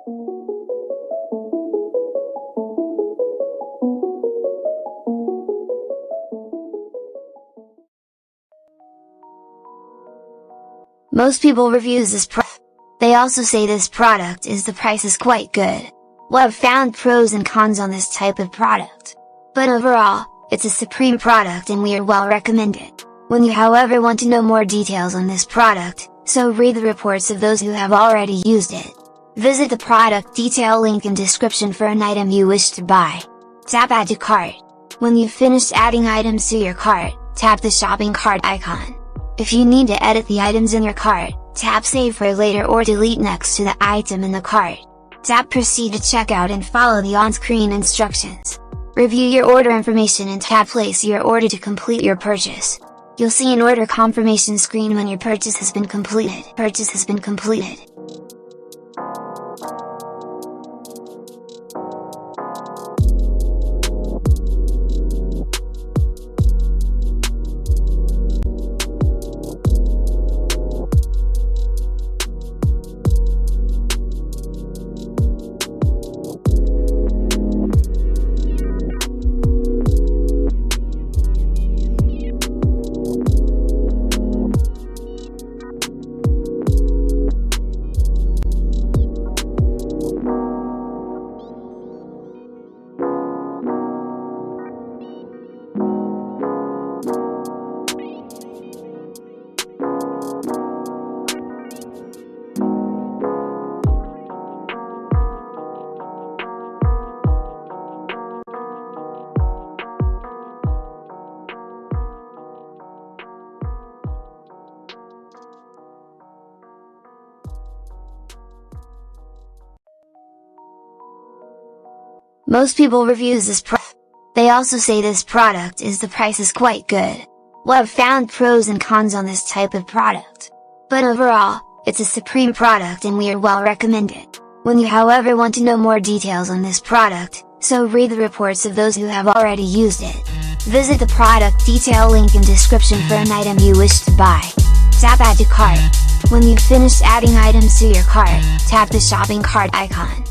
Most people reviews this product. They also say this product is the price is quite good. Well, I've found pros and cons on this type of product. But overall, it's a supreme product and we are well recommended. When you however want to know more details on this product, so read the reports of those who have already used it. Visit the product detail link in description for an item you wish to buy. Tap Add to Cart. When you've finished adding items to your cart, tap the shopping cart icon. If you need to edit the items in your cart, tap Save for later or delete next to the item in the cart. Tap Proceed to checkout and follow the on-screen instructions. Review your order information and tap Place your order to complete your purchase. You'll see an order confirmation screen when your purchase has been completed. Most people reviews this product. They also say this product is the price is quite good. Well, I've found pros and cons on this type of product. But overall, it's a supreme product and we are well recommended. When you however want to know more details on this product, so read the reports of those who have already used it. Visit the product detail link in description for an item you wish to buy. Tap Add to Cart. When you've finished adding items to your cart, tap the shopping cart icon.